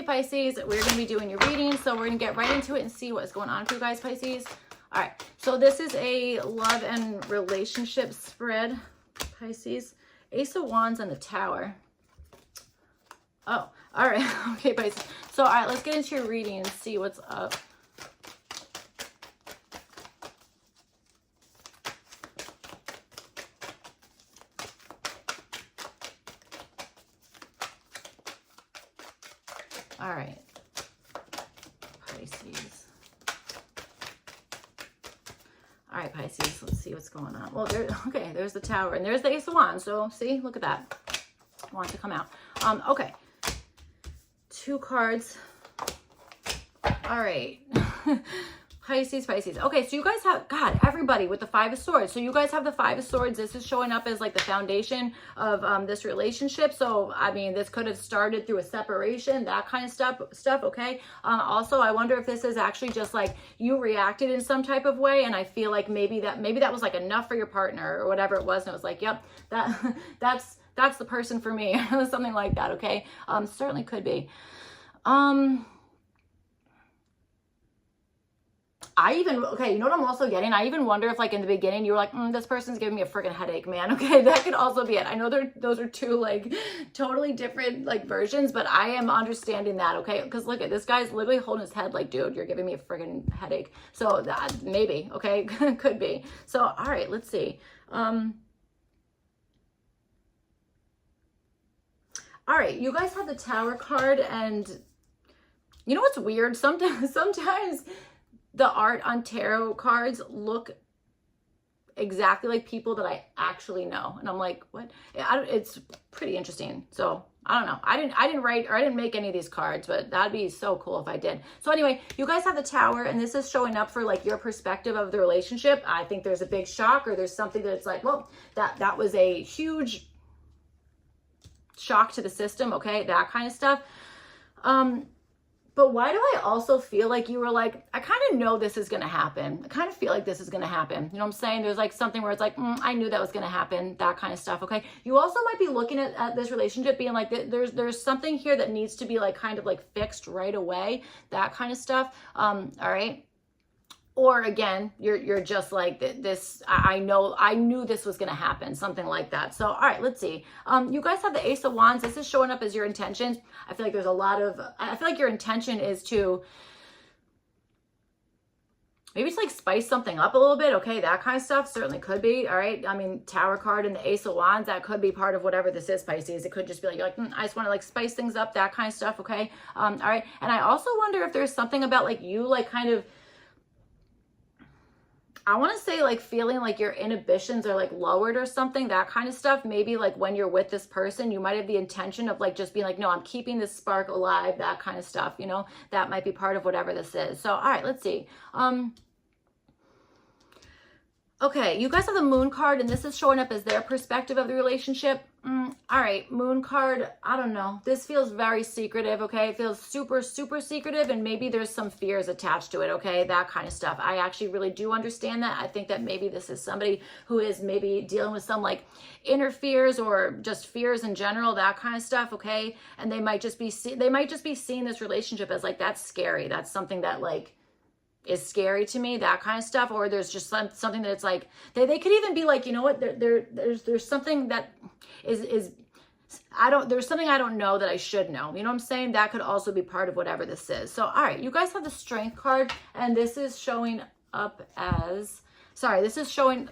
Pisces, we're going to be doing your reading. So we're going to get right into it and see what's going on for you guys, Pisces. All right. So this is a love and relationship spread, Pisces. Ace of Wands and the Tower. Oh, all right. Okay, Pisces. So, all right, let's get into your reading and see what's up. All right, Pisces. All right, Pisces, let's see what's going on. Well, okay, there's the Tower, and there's the Ace of Wands. So, see, look at that. I want it to come out. Okay. 2 cards. All right. Pisces, Pisces. Okay, so you guys have, God, everybody with the 5 of Swords. So you guys have the 5 of Swords. This is showing up as like the foundation of this relationship. So, I mean, this could have started through a separation, that kind of stuff, okay? Also, I wonder if this is actually just like you reacted in some type of way, and I feel like maybe that was like enough for your partner or whatever it was, and it was like, yep, that's the person for me. Something like that, okay? Certainly could be. Okay, you know what I'm also getting? I even wonder if like in the beginning you were like, this person's giving me a freaking headache, man. Okay, that could also be it. I know those are 2 like totally different like versions, but I am understanding that, okay? Because look at this guy's literally holding his head like, dude, you're giving me a freaking headache. So that maybe, okay, could be. So, all right, let's see. All right, you guys have the Tower card, and you know what's weird? Sometimes the art on tarot cards look exactly like people that I actually know. And I'm like, what? It's pretty interesting. So I don't know. I didn't write or I didn't make any of these cards, but that'd be so cool if I did. So anyway, you guys have the Tower, and this is showing up for like your perspective of the relationship. I think there's a big shock, or there's something that's like, well, that was a huge shock to the system. Okay. That kind of stuff. But why do I also feel like you were like, I kind of know this is going to happen. I kind of feel like this is going to happen. You know what I'm saying? There's like something where it's like, I knew that was going to happen, that kind of stuff. Okay. You also might be looking at this relationship being like, there's something here that needs to be like kind of like fixed right away, that kind of stuff. All right. Or again, you're just like this. I knew this was going to happen, something like that. So, all right, let's see. You guys have the Ace of Wands. This is showing up as your intentions. I feel like there's I feel like your intention is to maybe it's like spice something up a little bit. Okay, that kind of stuff certainly could be. All right. I mean, Tower card and the Ace of Wands, that could be part of whatever this is, Pisces. It could just be like, you're like, I just want to like spice things up, that kind of stuff. Okay. All right. And I also wonder if there's something about like you like kind of, I want to say like feeling like your inhibitions are like lowered or something, that kind of stuff. Maybe like when you're with this person, you might have the intention of like just being like, no, I'm keeping this spark alive, that kind of stuff. You know, that might be part of whatever this is. So, all right, let's see. Okay, you guys have the Moon card, and this is showing up as their perspective of the relationship. All right, Moon card, I don't know. This feels very secretive, okay? It feels super, super secretive, and maybe there's some fears attached to it, okay? That kind of stuff. I actually really do understand that. I think that maybe this is somebody who is maybe dealing with some like inner fears or just fears in general, that kind of stuff, okay? And they might just be seeing this relationship as like, that's scary. That's something that like is scary to me, that kind of stuff. Or there's just something that it's like they could even be like, you know what, there's something that is there's something I don't know that I should know. You know what I'm saying? That could also be part of whatever this is. So, all right, you guys have the Strength card, and this is showing up as, this is showing,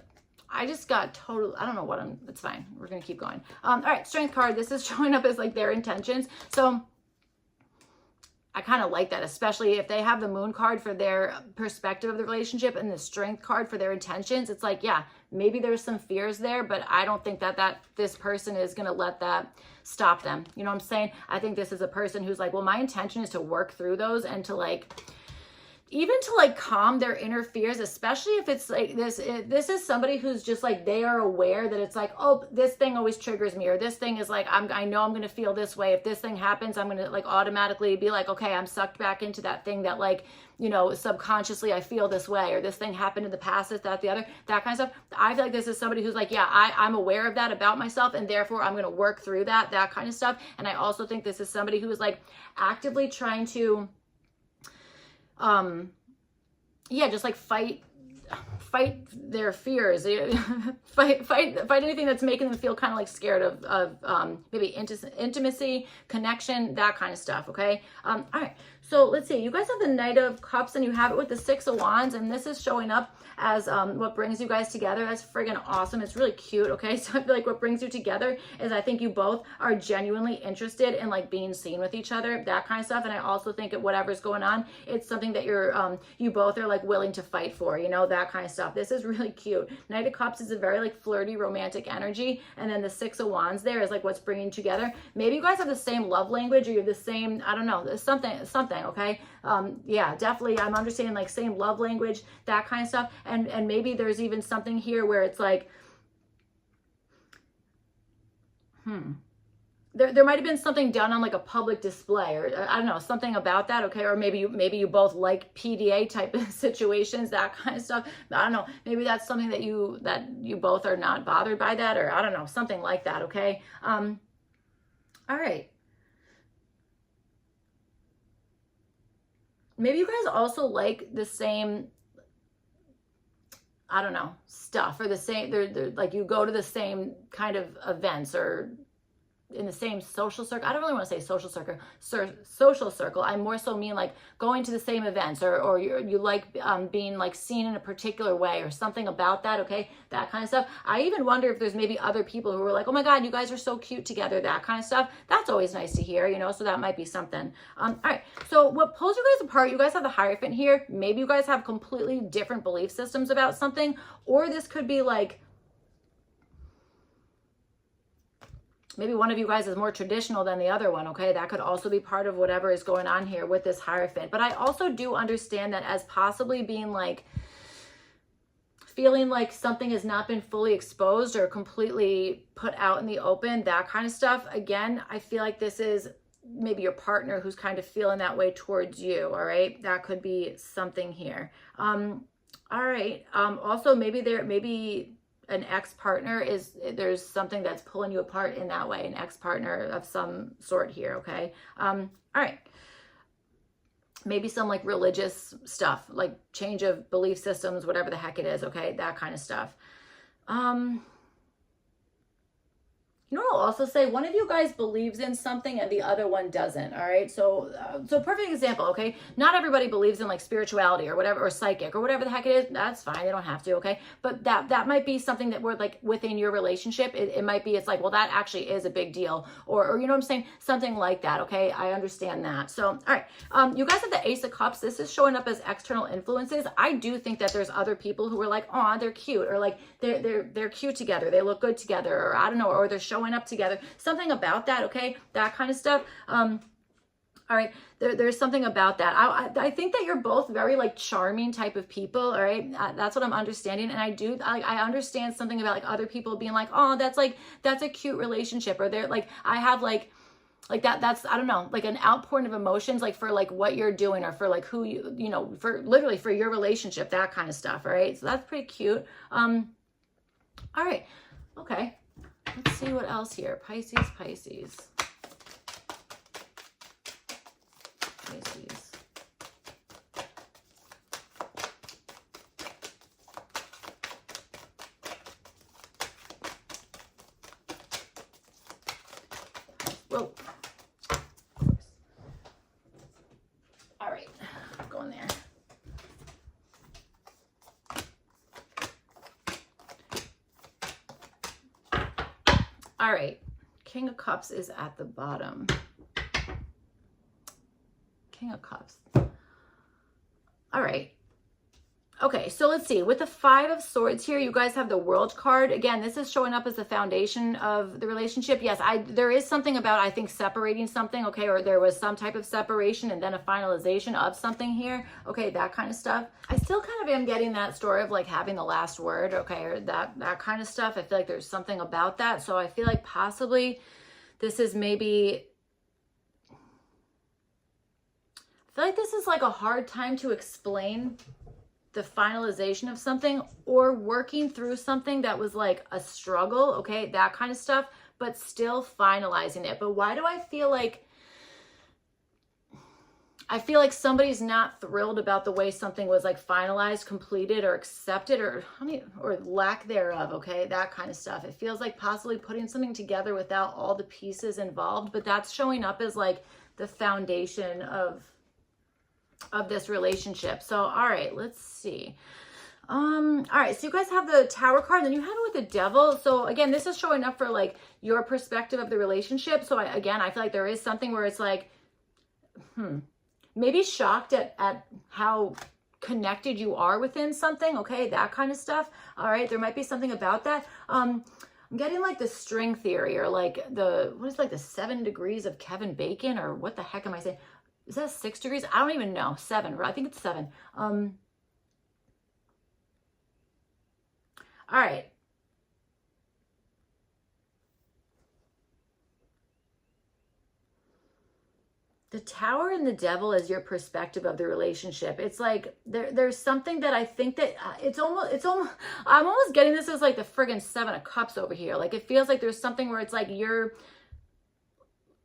I just got total, I don't know what it's fine. We're going to keep going. All right, Strength card, this is showing up as like their intentions. So I kind of like that, especially if they have the Moon card for their perspective of the relationship and the Strength card for their intentions. It's like, yeah, maybe there's some fears there, but I don't think that this person is going to let that stop them. You know what I'm saying? I think this is a person who's like, well, my intention is to work through those and to like even to like calm their inner fears, especially if it's like this is somebody who's just like, they are aware that it's like, oh, this thing always triggers me, or this thing is like, I know I'm going to feel this way. If this thing happens, I'm going to like automatically be like, okay, I'm sucked back into that thing that like, you know, subconsciously I feel this way, or this thing happened in the past, this, that, the other, that kind of stuff. I feel like this is somebody who's like, yeah, I'm aware of that about myself, and therefore I'm going to work through that kind of stuff. And I also think this is somebody who is like actively trying to yeah, just like fight their fears, fight anything that's making them feel kind of like scared of maybe intimacy, connection, that kind of stuff. Okay. All right. So let's see, you guys have the Knight of Cups and you have it with the Six of Wands, and this is showing up as what brings you guys together. That's friggin' awesome. It's really cute. Okay. So I feel like what brings you together is I think you both are genuinely interested in like being seen with each other, that kind of stuff. And I also think that whatever's going on, it's something that you both are like willing to fight for, you know, that kind of stuff. This is really cute. Knight of Cups is a very like flirty, romantic energy. And then the Six of Wands there is like what's bringing you together. Maybe you guys have the same love language, or you're the same, I don't know, something. Okay. Yeah, definitely. I'm understanding like same love language, that kind of stuff. And maybe there's even something here where it's like, there might have been something done on like a public display, or I don't know, something about that. Okay. Or maybe you both like PDA type of situations, that kind of stuff. I don't know. Maybe that's something that you both are not bothered by that, or I don't know, something like that. Okay. All right. Maybe you guys also like the same, I don't know, stuff, or the same, they're like, you go to the same kind of events, or in the same social circle. I don't really want to say social circle. I more so mean like going to the same events, or you like being like seen in a particular way, or something about that. Okay, that kind of stuff. I even wonder if there's maybe other people who are like, oh my God, you guys are so cute together, that kind of stuff. That's always nice to hear, you know, so that might be something. All right, so what pulls you guys apart, you guys have the Hierophant here. Maybe you guys have completely different belief systems about something, or this could be like, maybe one of you guys is more traditional than the other one, okay? That could also be part of whatever is going on here with this Hierophant. But I also do understand that as possibly being like, feeling like something has not been fully exposed or completely put out in the open, that kind of stuff. Again, I feel like this is maybe your partner who's kind of feeling that way towards you, all right? That could be something here. All right. Also, maybe an ex-partner there's something that's pulling you apart in that way, an ex-partner of some sort here. Okay. All right. Maybe some like religious stuff, like change of belief systems, whatever the heck it is. Okay. That kind of stuff. You know what I'll also say? One of you guys believes in something and the other one doesn't. All right. So perfect example. Okay. Not everybody believes in like spirituality or whatever, or psychic or whatever the heck it is. That's fine. They don't have to. Okay. But that might be something that we're like within your relationship. It might be, it's like, well, that actually is a big deal, or you know what I'm saying? Something like that. Okay. I understand that. So, all right. You guys have the Ace of Cups. This is showing up as external influences. I do think that there's other people who are like, oh, they're cute, or like they're cute together. They look good together, or I don't know, or they're showing up together, something about that. Okay, that kind of stuff. All right, there's something about that. I think that you're both very like charming type of people. All right, that's what I'm understanding. And I understand something about like other people being like, oh, that's a cute relationship, or they're like, I have like that's, I don't know, like an outpouring of emotions, like for like what you're doing, or for like who you know, for literally for your relationship, that kind of stuff. All right, so that's pretty cute. All right, okay. Let's see what else here. Pisces. Whoa. All right, go in there. All right, King of Cups is at the bottom. King of Cups. All right. Okay, so let's see. With the Five of Swords here, you guys have the World card. Again, this is showing up as the foundation of the relationship. Yes, there is something about, I think, separating something, okay, or there was some type of separation and then a finalization of something here. Okay, that kind of stuff. I still kind of am getting that story of like having the last word, okay, or that kind of stuff. I feel like there's something about that. So I feel like possibly this is maybe... I feel like this is like a hard time to explain the finalization of something or working through something that was like a struggle, okay, that kind of stuff, but still finalizing it. But why do I feel like somebody's not thrilled about the way something was like finalized, completed, or accepted, or lack thereof, okay, that kind of stuff. It feels like possibly putting something together without all the pieces involved, but that's showing up as like the foundation of this relationship. So all right, let's see. All right, so you guys have the Tower card, and then you have it with the Devil. So again, this is showing up for like your perspective of the relationship. So I feel like there is something where it's like maybe shocked at how connected you are within something, okay, that kind of stuff. All right, there might be something about that. I'm getting like the string theory, or like what is like the 7 degrees of Kevin Bacon, or what the heck am I saying? Is that 6 degrees? I don't even know. 7. I think it's 7. All right. The Tower and the Devil is your perspective of the relationship. It's like there's something that I think that it's almost I'm almost getting this as like the friggin' 7 of Cups over here. Like it feels like there's something where it's like you're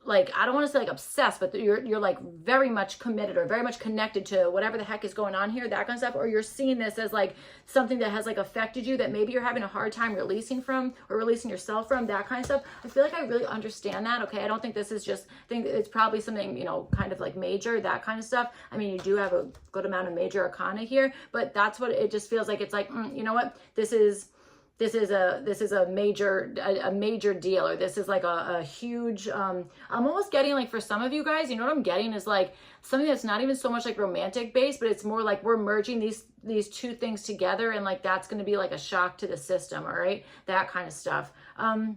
like, I don't want to say like obsessed, but you're like very much committed or very much connected to whatever the heck is going on here, that kind of stuff. Or you're seeing this as like something that has like affected you that maybe you're having a hard time releasing from, or releasing yourself from, that kind of stuff. I feel like I really understand that. Okay. I don't think this is just, I think it's probably something, you know, kind of like major, that kind of stuff. I mean, you do have a good amount of major arcana here, but that's what it just feels like. It's like, you know what, this is a major deal, or this is like a huge, I'm almost getting like, for some of you guys, you know what I'm getting is like something that's not even so much like romantic based, but it's more like we're merging these two things together, and like that's going to be like a shock to the system. All right, that kind of stuff. All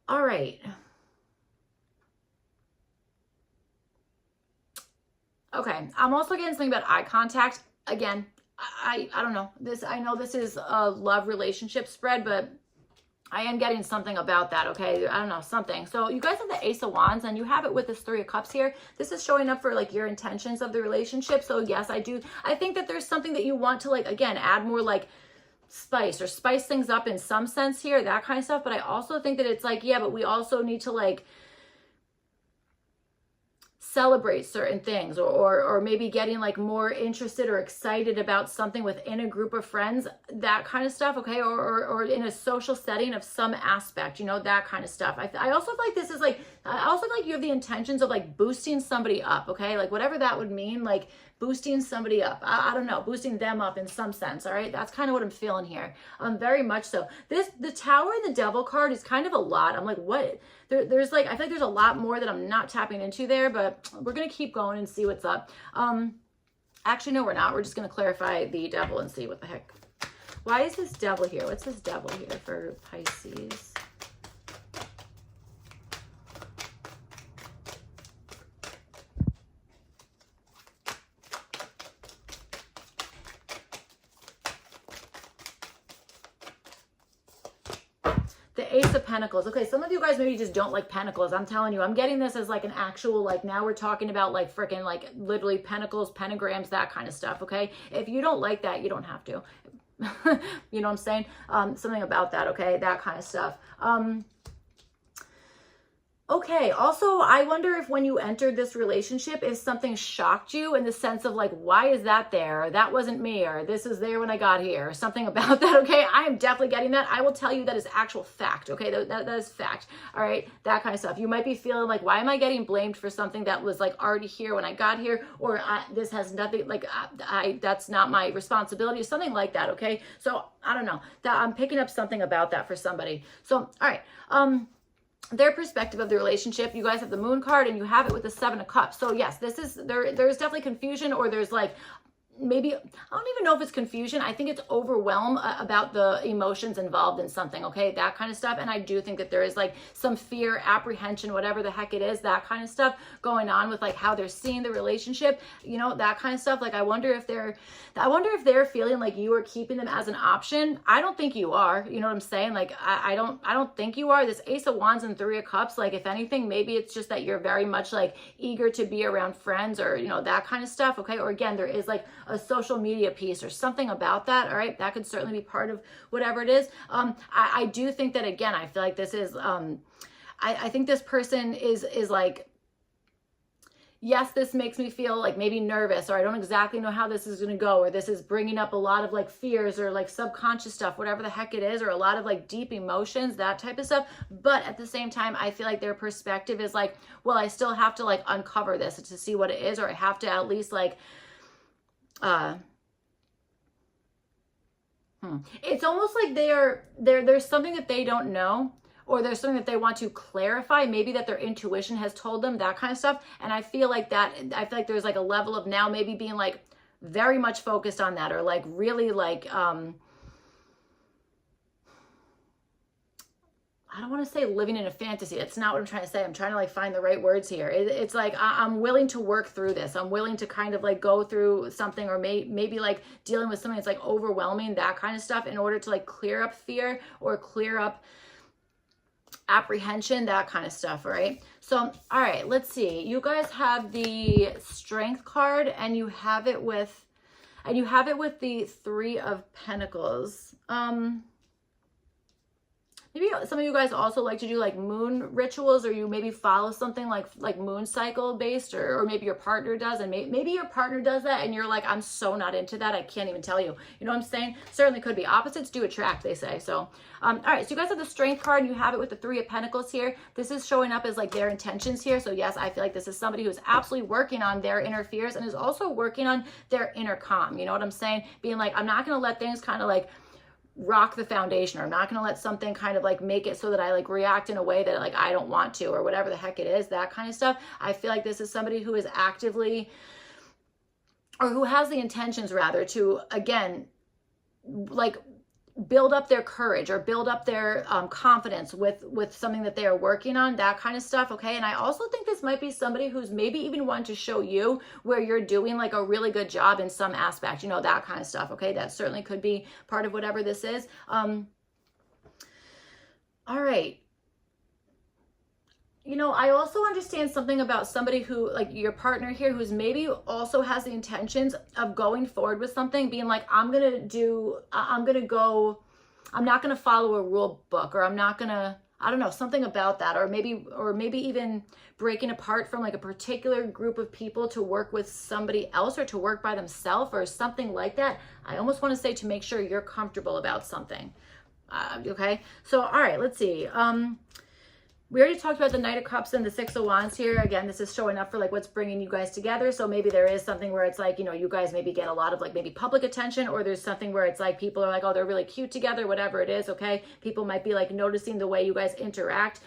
right. Okay, I'm also getting something about eye contact. Again, I don't know. I know this is a love relationship spread, but I am getting something about that, okay? I don't know, something. So you guys have the Ace of Wands, and you have it with this 3 of Cups here. This is showing up for like your intentions of the relationship. So yes, I think that there's something that you want to like, again, add more like spice, or spice things up in some sense here, that kind of stuff. But I also think that it's like, yeah, but we also need to like celebrate certain things, or maybe getting like more interested or excited about something within a group of friends, that kind of stuff, okay, or in a social setting of some aspect, you know, that kind of stuff. I also feel like this is like, I also feel like you have the intentions of like boosting somebody up, okay, like whatever that would mean, like boosting somebody up. I don't know, boosting them up in some sense. All right, that's kind of what I'm feeling here. Very much so. The Tower and the Devil card is kind of a lot. I'm like, what? There's like, I feel like there's a lot more that I'm not tapping into there, but we're gonna keep going and see what's up. Actually, no, we're not. We're just gonna clarify the Devil and see what the heck. Why is this Devil here? What's this Devil here for Pisces? The Ace of Pentacles. Okay, some of you guys maybe just don't like pentacles. I'm telling you, I'm getting this as like an actual, like now we're talking about like freaking like literally pentacles, pentagrams, that kind of stuff, okay? If you don't like that, you don't have to. You know what I'm saying? Something about that, okay? That kind of stuff. Okay, also, I wonder if when you entered this relationship, if something shocked you in the sense of like, why is that there? Or that wasn't me, or this is there when I got here, or something about that, okay? I am definitely getting that. I will tell you that is actual fact, okay? That is fact, all right? That kind of stuff. You might be feeling like, why am I getting blamed for something that was like already here when I got here? Or this has nothing, like, that's not my responsibility, something like that, okay? So, I don't know. I'm picking up something about that for somebody. So, all right, their perspective of the relationship, you guys have the Moon card, and you have it with the 7 of Cups. So yes, this is there's definitely confusion, or there's like maybe, I don't even know if it's confusion. I think it's overwhelm about the emotions involved in something, okay? That kind of stuff. And I do think that there is like some fear, apprehension, whatever the heck it is, that kind of stuff going on with like how they're seeing the relationship, you know, that kind of stuff. Like I wonder if they're feeling like you are keeping them as an option. I don't think you are, you know what I'm saying? Like I don't think you are. This Ace of Wands and Three of Cups, like if anything, maybe it's just that you're very much like eager to be around friends or, you know, that kind of stuff, okay? Or again, there is like a social media piece or something about that, all right? That could certainly be part of whatever it is. I do think that, again, I feel like this is, I think this person is like, yes, this makes me feel like maybe nervous, or I don't exactly know how this is going to go, or this is bringing up a lot of like fears or like subconscious stuff, whatever the heck it is, or a lot of like deep emotions, that type of stuff. But at the same time, I feel like their perspective is like, well, I still have to like uncover this to see what it is, or I have to at least like, it's almost like there's something that they don't know, or there's something that they want to clarify, maybe that their intuition has told them, that kind of stuff. And I feel like there's like a level of now maybe being like very much focused on that, or like really like, I don't want to say living in a fantasy. That's not what I'm trying to say. I'm trying to like find the right words here. It's like, I'm willing to work through this. I'm willing to kind of like go through something, or maybe like dealing with something that's like overwhelming, that kind of stuff, in order to like clear up fear or clear up apprehension, that kind of stuff, right? So, all right, let's see. You guys have the Strength card, and you have it with the Three of Pentacles. Maybe some of you guys also like to do like moon rituals, or you maybe follow something like moon cycle based, or maybe your partner does, and maybe your partner does that and you're like, I'm so not into that, I can't even tell you. You know what I'm saying? Certainly could be. Opposites do attract, they say. So, all right, so you guys have the Strength card, and you have it with the Three of Pentacles here. This is showing up as like their intentions here. So yes, I feel like this is somebody who's absolutely working on their inner fears, and is also working on their inner calm. You know what I'm saying? Being like, I'm not going to let things kind of like rock the foundation, or I'm not going to let something kind of like make it so that I like react in a way that like I don't want to, or whatever the heck it is, that kind of stuff. I feel like this is somebody who is actively, or who has the intentions rather, to again like build up their courage, or build up their confidence with something that they are working on, that kind of stuff, okay? And I also think this might be somebody who's maybe even wanting to show you where you're doing like a really good job in some aspect, you know, that kind of stuff, okay? That certainly could be part of whatever this is. All right. You know, I also understand something about somebody who, like your partner here, who's maybe also has the intentions of going forward with something, being like, I'm not going to follow a rule book, or I'm not going to, I don't know, something about that, or maybe even breaking apart from like a particular group of people to work with somebody else, or to work by themselves, or something like that. I almost want to say to make sure you're comfortable about something. Okay. So, all right, let's see. We already talked about the Knight of Cups and the Six of Wands here. Again, this is showing up for like what's bringing you guys together. So maybe there is something where it's like, you know, you guys maybe get a lot of like maybe public attention, or there's something where it's like people are like, oh, they're really cute together, whatever it is, okay? People might be like noticing the way you guys interact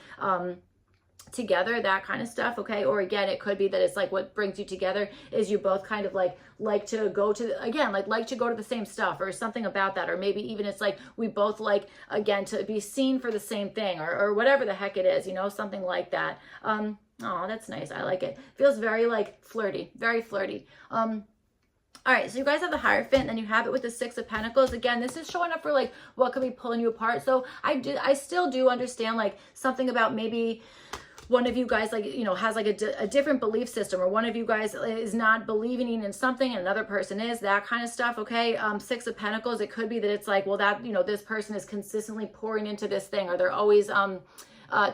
together, that kind of stuff, okay? Or again, it could be that it's like what brings you together is you both kind of like to go to, again, like to go to the same stuff, or something about that. Or maybe even it's like we both like, again, to be seen for the same thing, or whatever the heck it is, you know, something like that. Oh, that's nice. I like it. Feels very like flirty, very flirty. All right, so you guys have the Hierophant, and then you have it with the Six of Pentacles. Again, this is showing up for like what could be pulling you apart. So I still do understand like something about maybe one of you guys, like, you know, has like a different belief system, or one of you guys is not believing in something and another person is, that kind of stuff, okay? Six of Pentacles, it could be that it's like, well, that, you know, this person is consistently pouring into this thing, or they're always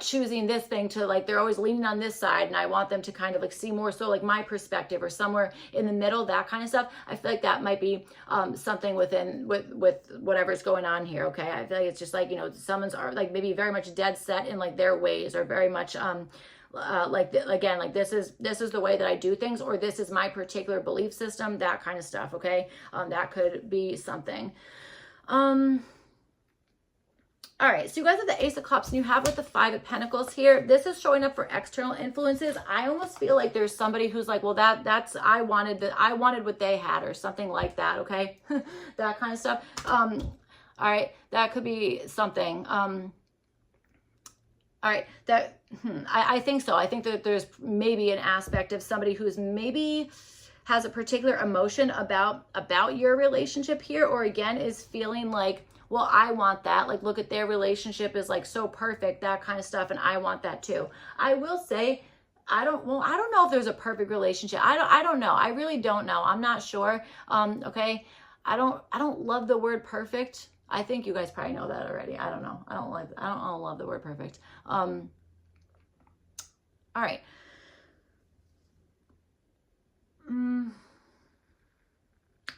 choosing this thing to like, they're always leaning on this side, and I want them to kind of like see more so like my perspective, or somewhere in the middle, that kind of stuff. I feel like that might be something with whatever's going on here, okay? I feel like it's just like, you know, someone's are like maybe very much dead set in like their ways, or very much again, like this is the way that I do things, or this is my particular belief system, that kind of stuff, okay? That could be something. All right, so you guys have the Ace of Cups and you have with the Five of Pentacles here. This is showing up for external influences. I almost feel like there's somebody who's like, well, that's I wanted what they had or something like that, okay? That kind of stuff. All right, that could be something. All right, I think so. I think that there's maybe an aspect of somebody who's maybe has a particular emotion about your relationship here, or again, is feeling like, well, I want that. Like, look at their relationship is like so perfect, that kind of stuff, and I want that too. I will say, I don't know if there's a perfect relationship. I don't know. I really don't know. I'm not sure. Okay. I don't love the word perfect. I think you guys probably know that already. I don't know. I don't love the word perfect. All right.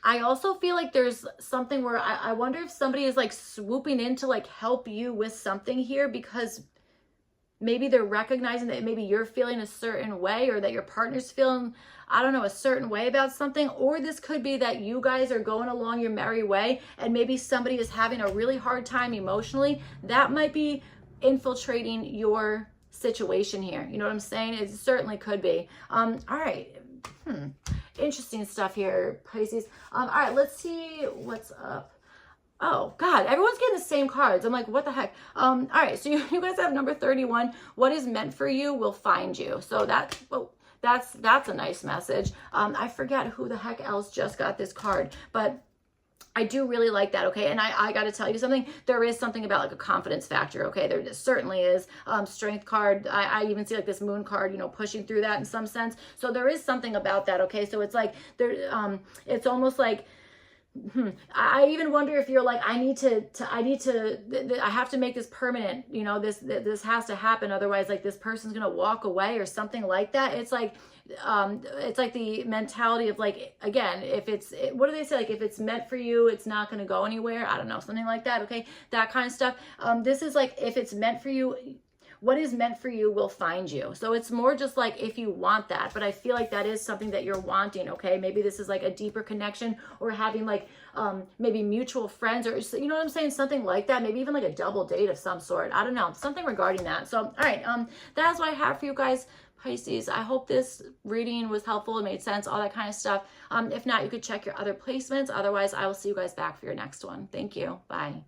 I also feel like there's something where I wonder if somebody is like swooping in to like help you with something here, because maybe they're recognizing that maybe you're feeling a certain way, or that your partner's feeling, I don't know, a certain way about something. Or this could be that you guys are going along your merry way and maybe somebody is having a really hard time emotionally. That might be infiltrating your situation here. You know what I'm saying? It certainly could be. All right. Interesting stuff here, Pisces. All right, let's see what's up. Oh, God, everyone's getting the same cards. I'm like, what the heck? All right, so you guys have number 31. What is meant for you will find you. So that's a nice message. I forget who the heck else just got this card, but I do really like that, okay? And I got to tell you something. There is something about like a confidence factor, okay? There certainly is. Strength card. I even see like this moon card, you know, pushing through that in some sense. So there is something about that, okay? So it's like there. It's almost like. I even wonder if you're like, I have to make this permanent, you know, this has to happen. Otherwise, like, this person's going to walk away or something like that. It's like the mentality of like, again, what do they say? Like, if it's meant for you, it's not going to go anywhere. I don't know, something like that. Okay. That kind of stuff. This is like, if it's meant for you, what is meant for you will find you. So it's more just like if you want that, but I feel like that is something that you're wanting, okay? Maybe this is like a deeper connection, or having like maybe mutual friends, or you know what I'm saying? Something like that. Maybe even like a double date of some sort. I don't know, something regarding that. So, all right, that's what I have for you guys, Pisces. I hope this reading was helpful, it made sense, all that kind of stuff. If not, you could check your other placements. Otherwise, I will see you guys back for your next one. Thank you. Bye.